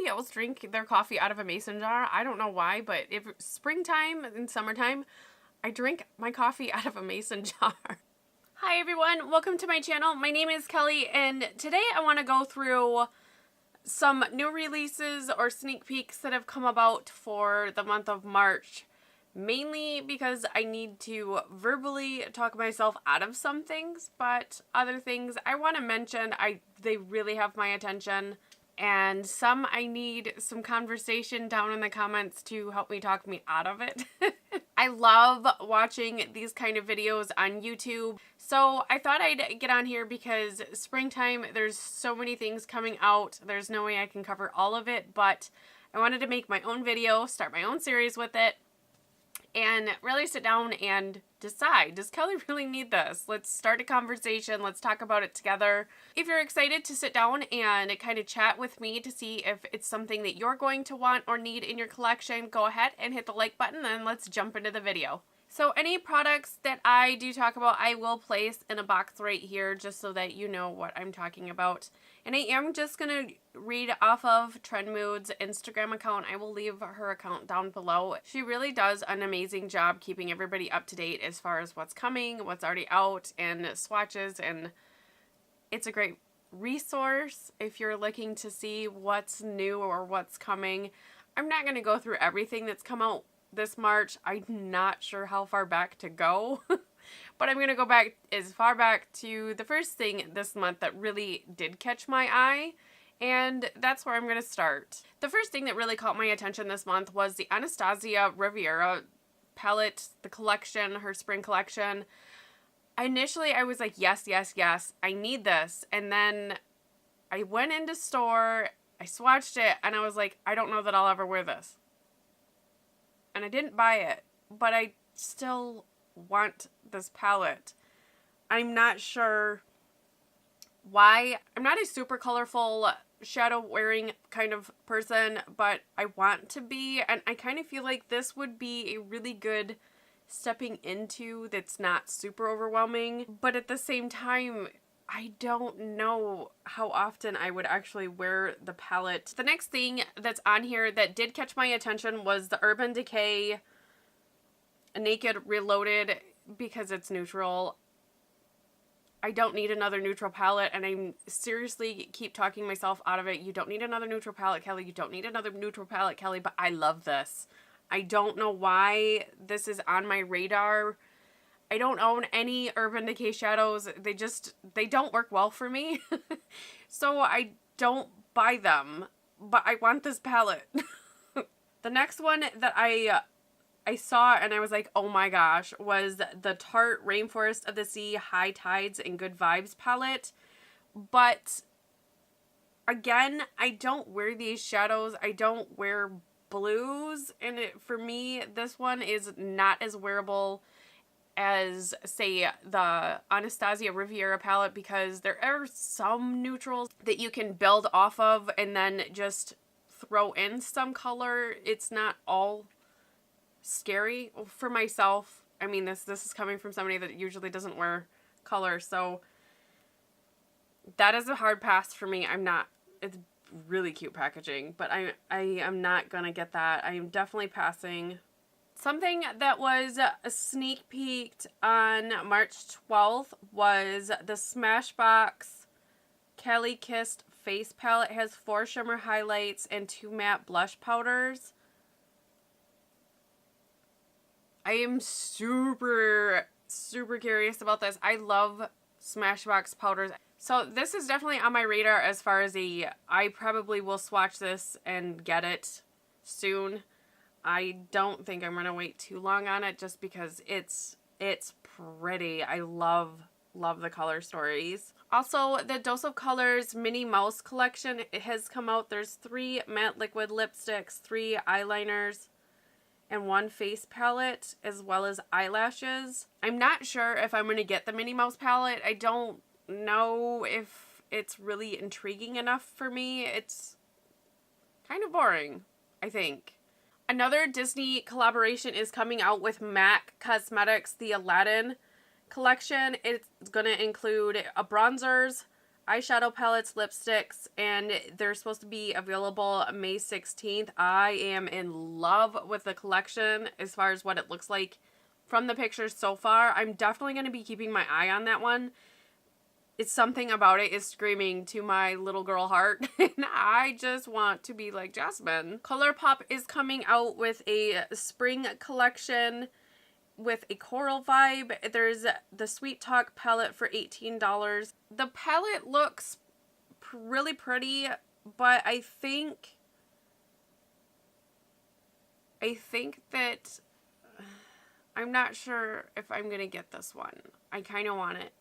Everybody else drink their coffee out of a mason jar. I don't know why, but if springtime and summertime, I drink my coffee out of a mason jar. Hi everyone, welcome to my channel. My name is Kelly, and today I want to go through some new releases or sneak peeks that have come about for the month of March. Mainly because I need to verbally talk myself out of some things, but other things I want to mention, they really have my attention. And some I need some conversation down in the comments to help me talk me out of it. I love watching these kind of videos on YouTube. So I thought I'd get on here because springtime, there's so many things coming out. There's no way I can cover all of it, but I wanted to make my own video, start my own series with it, and really sit down and decide, does Kelly really need this? Let's start a conversation. Let's talk about it together. If you're excited to sit down and kind of chat with me to see if it's something that you're going to want or need in your collection, go ahead and hit the like button and let's jump into the video. So any products that I do talk about, I will place in a box right here just so that you know what I'm talking about. And I am just going to read off of Trend Mood's Instagram account. I will leave her account down below. She really does an amazing job keeping everybody up to date as far as what's coming, what's already out, and swatches. And it's a great resource if you're looking to see what's new or what's coming. I'm not going to go through everything that's come out this March. I'm not sure how far back to go. But I'm going to go back as far back to the first thing this month that really did catch my eye, and that's where I'm going to start. The first thing that really caught my attention this month was the Anastasia Riviera palette, the collection, her spring collection. Initially, I was like, yes, yes, yes, I need this. And then I went into store, I swatched it, and I was like, I don't know that I'll ever wear this. And I didn't buy it, but I still want this palette. I'm not sure why. I'm not a super colorful shadow wearing kind of person, but I want to be, and I kind of feel like this would be a really good stepping into that's not super overwhelming, but at the same time, I don't know how often I would actually wear the palette. The next thing that's on here that did catch my attention was the Urban Decay Naked Reloaded, because it's neutral. I don't need another neutral palette, and I'm seriously keep talking myself out of it. You don't need another neutral palette, Kelly. You don't need another neutral palette, Kelly, but I love this. I don't know why this is on my radar. I don't own any Urban Decay shadows. They don't work well for me. So I don't buy them, but I want this palette. The next one that I saw and I was like, oh my gosh, was the Tarte Rainforest of the Sea High Tides and Good Vibes palette. But again, I don't wear these shadows. I don't wear blues. And for me, this one is not as wearable as, say, the Anastasia Riviera palette, because there are some neutrals that you can build off of and then just throw in some color. It's not all scary for myself. I mean, this is coming from somebody that usually doesn't wear color, so that is a hard pass for me. It's really cute packaging, but I am not gonna get that. I am definitely passing. Something that was sneak peeked on March 12th was the Smashbox Kelly Kissed Face Palette. It has 4 shimmer highlights and 2 matte blush powders. I am super, super curious about this. I love Smashbox powders. So this is definitely on my radar as far as I probably will swatch this and get it soon. I don't think I'm going to wait too long on it just because it's pretty. I love the color stories. Also, the Dose of Colors Minnie Mouse collection, it has come out. There's 3 matte liquid lipsticks, 3 eyeliners, and 1 face palette, as well as eyelashes. I'm not sure if I'm going to get the Minnie Mouse palette. I don't know if it's really intriguing enough for me. It's kind of boring, I think. Another Disney collaboration is coming out with MAC Cosmetics, the Aladdin collection. It's going to include bronzers, eyeshadow palettes, lipsticks, and they're supposed to be available May 16th. I am in love with the collection as far as what it looks like from the pictures so far. I'm definitely going to be keeping my eye on that one. It's something about it is screaming to my little girl heart, and I just want to be like Jasmine. ColourPop is coming out with a spring collection with a coral vibe. There's the Sweet Talk palette for $18. The palette looks really pretty, but I think that I'm not sure if I'm gonna get this one. I kind of want it.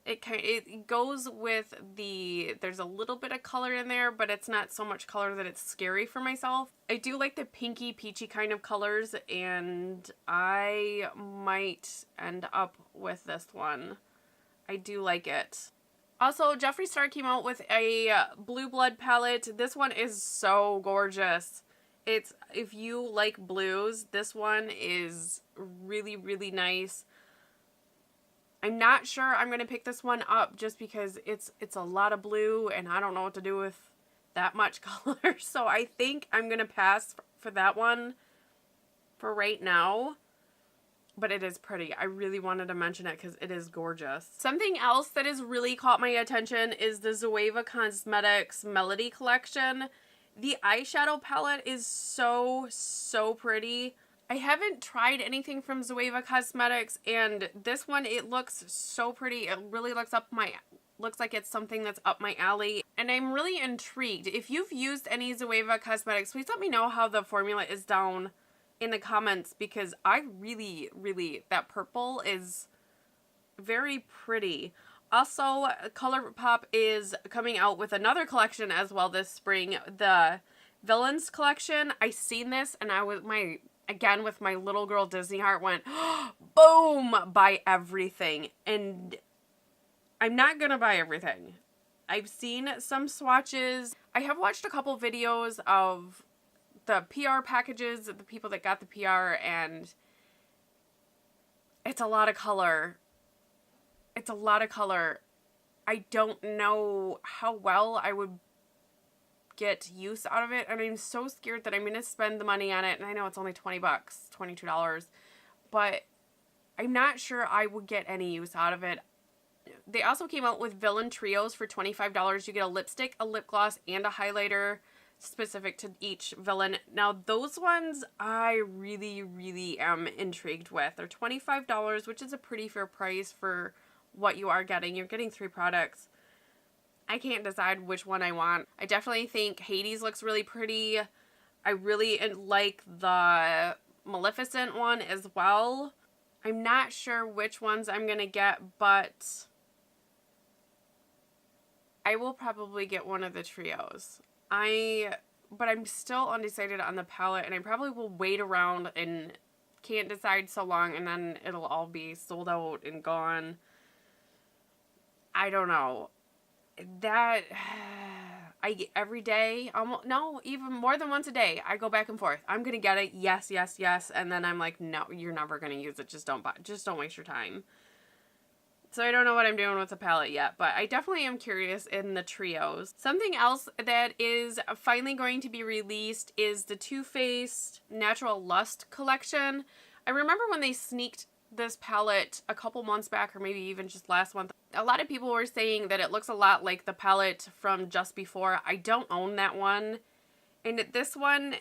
It goes with there's a little bit of color in there, but it's not so much color that it's scary for myself. I do like the pinky peachy kind of colors, and I might end up with this one. I do like it. Also, Jeffree Star came out with a Blue Blood palette. This one is so gorgeous. If you like blues, this one is really, really nice. I'm not sure I'm going to pick this one up just because it's a lot of blue and I don't know what to do with that much color. So I think I'm going to pass for that one for right now. But it is pretty. I really wanted to mention it because it is gorgeous. Something else that has really caught my attention is the Zoeva Cosmetics Melody Collection. The eyeshadow palette is so, so pretty. I haven't tried anything from Zoeva Cosmetics, and this one, it looks so pretty. It really looks like it's something that's up my alley, and I'm really intrigued. If you've used any Zoeva Cosmetics, please let me know how the formula is down in the comments, because I really, really, that purple is very pretty. Also, ColourPop is coming out with another collection as well this spring, the Villains collection. I seen this, and I was again, with my little girl Disney heart, went, boom, buy everything. And I'm not gonna buy everything. I've seen some swatches. I have watched a couple videos of the PR packages, the people that got the PR, and it's a lot of color. It's a lot of color. I don't know how well I would get use out of it, and I'm so scared that I'm going to spend the money on it, and I know it's only $20, $22, but I'm not sure I would get any use out of it. They also came out with Villain Trios for $25. You get a lipstick, a lip gloss, and a highlighter specific to each villain. Now, those ones I really, really am intrigued with. They're $25, which is a pretty fair price for what you are getting. You're getting 3 products. I can't decide which one I want. I definitely think Hades looks really pretty. I really like the Maleficent one as well. I'm not sure which ones I'm going to get, but I will probably get one of the trios. But I'm still undecided on the palette, and I probably will wait around and can't decide so long, and then it'll all be sold out and gone. I don't know. That every day, almost, no, even more than once a day, I go back and forth. I'm gonna get it, yes, yes, yes, and then I'm like, no, you're never gonna use it. Just don't waste your time. So I don't know what I'm doing with the palette yet, but I definitely am curious in the trios. Something else that is finally going to be released is the Too Faced Natural Lust collection. I remember when they sneaked this palette a couple months back, or maybe even just last month. A lot of people were saying that it looks a lot like the palette from Just Before. I don't own that one, and this one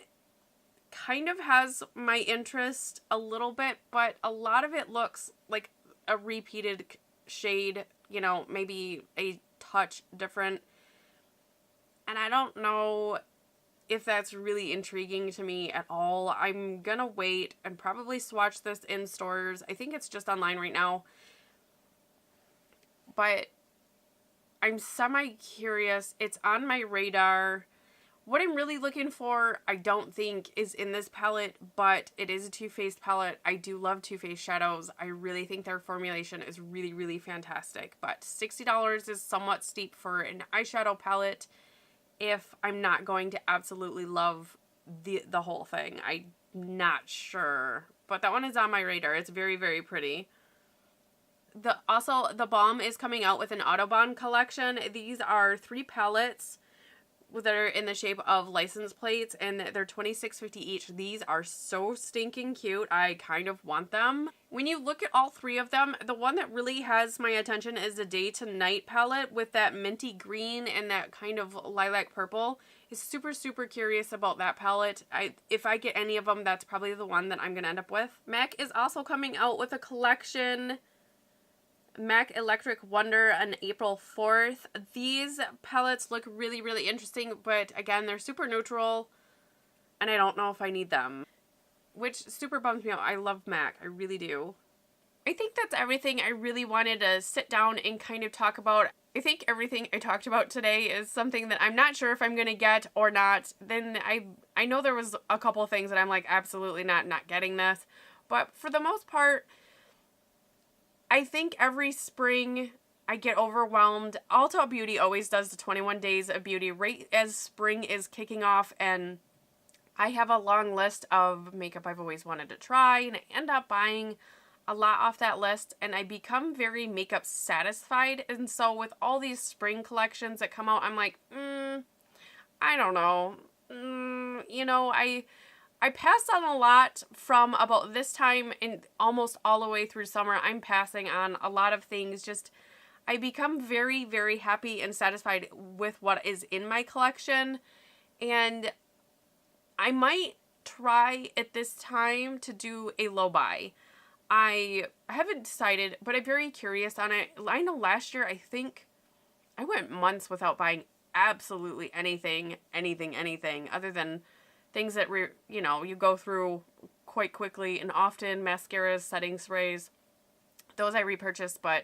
kind of has my interest a little bit, but a lot of it looks like a repeated shade, you know, maybe a touch different, and I don't know if that's really intriguing to me at all. I'm gonna wait and probably swatch this in stores. I think it's just online right now, but I'm semi-curious. It's on my radar. What I'm really looking for, I don't think is in this palette, but it is a Too Faced palette. I do love Too Faced shadows. I really think their formulation is really, really fantastic, but $60 is somewhat steep for an eyeshadow palette if I'm not going to absolutely love the whole thing. I'm not sure, but that one is on my radar. It's very, very pretty. Also, the Balm is coming out with an Autobahn collection. These are 3 palettes that are in the shape of license plates, and they're $26.50 each. These are so stinking cute. I kind of want them. When you look at all 3 of them, the one that really has my attention is the Day to Night palette with that minty green and that kind of lilac purple. Is super, super curious about that palette. If I get any of them, that's probably the one that I'm going to end up with. MAC is also coming out with a collection, MAC Electric Wonder, on April 4th. These palettes look really, really interesting, but again, they're super neutral, and I don't know if I need them, which super bums me out. I love MAC. I really do. I think that's everything I really wanted to sit down and kind of talk about. I think everything I talked about today is something that I'm not sure if I'm going to get or not. Then I know there was a couple of things that I'm like, absolutely not getting this. But for the most part, I think every spring I get overwhelmed. Ulta Beauty always does the 21 days of beauty right as spring is kicking off, and I have a long list of makeup I've always wanted to try, and I end up buying a lot off that list, and I become very makeup satisfied. And so with all these spring collections that come out, I'm like, I don't know. You know, I passed on a lot from about this time and almost all the way through summer. I'm passing on a lot of things. Just, I become very, very happy and satisfied with what is in my collection. And I might try at this time to do a low buy. I haven't decided, but I'm very curious on it. I know last year, I think I went months without buying absolutely anything other than things that, you know, you go through quite quickly, and often mascaras, setting sprays, those I repurchased, but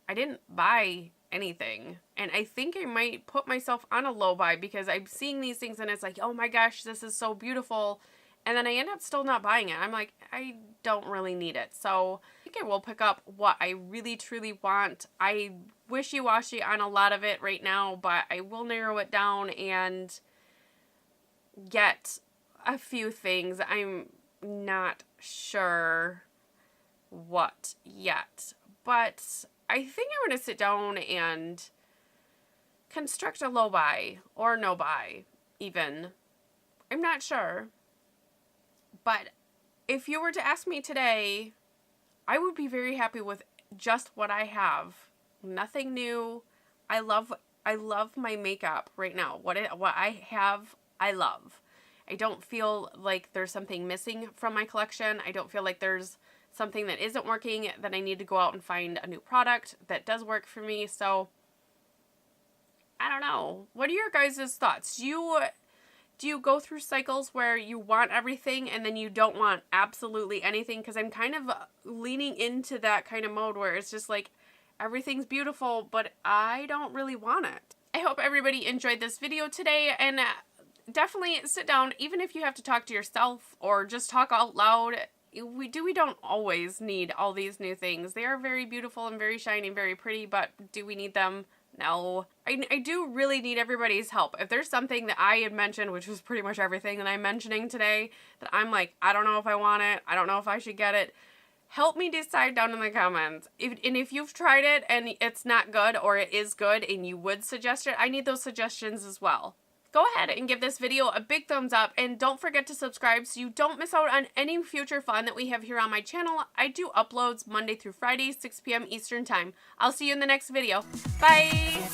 I didn't buy anything. And I think I might put myself on a low buy because I'm seeing these things and it's like, oh my gosh, this is so beautiful. And then I end up still not buying it. I'm like, I don't really need it. So I think I will pick up what I really truly want. I wishy-washy on a lot of it right now, but I will narrow it down and get a few things. I'm not sure what yet, but I think I'm going to sit down and construct a low buy or no buy even. I'm not sure. But if you were to ask me today, I would be very happy with just what I have. Nothing new. I love my makeup right now. What I have, I love. I don't feel like there's something missing from my collection. I don't feel like there's something that isn't working, that I need to go out and find a new product that does work for me. So, I don't know. What are your guys' thoughts? Do you go through cycles where you want everything and then you don't want absolutely anything? Because I'm kind of leaning into that kind of mode where it's just like, everything's beautiful, but I don't really want it. I hope everybody enjoyed this video today, and definitely sit down, even if you have to talk to yourself or just talk out loud. We don't always need all these new things. They are very beautiful and very shiny and very pretty, but do we need them? No. I do really need everybody's help. If there's something that I had mentioned, which was pretty much everything that I'm mentioning today, that I'm like, I don't know if I want it, I don't know if I should get it, help me decide down in the comments. If you've tried it and it's not good, or it is good and you would suggest it, I need those suggestions as well. Go ahead and give this video a big thumbs up, and don't forget to subscribe so you don't miss out on any future fun that we have here on my channel. I do uploads Monday through Friday, 6 p.m. Eastern Time. I'll see you in the next video. Bye!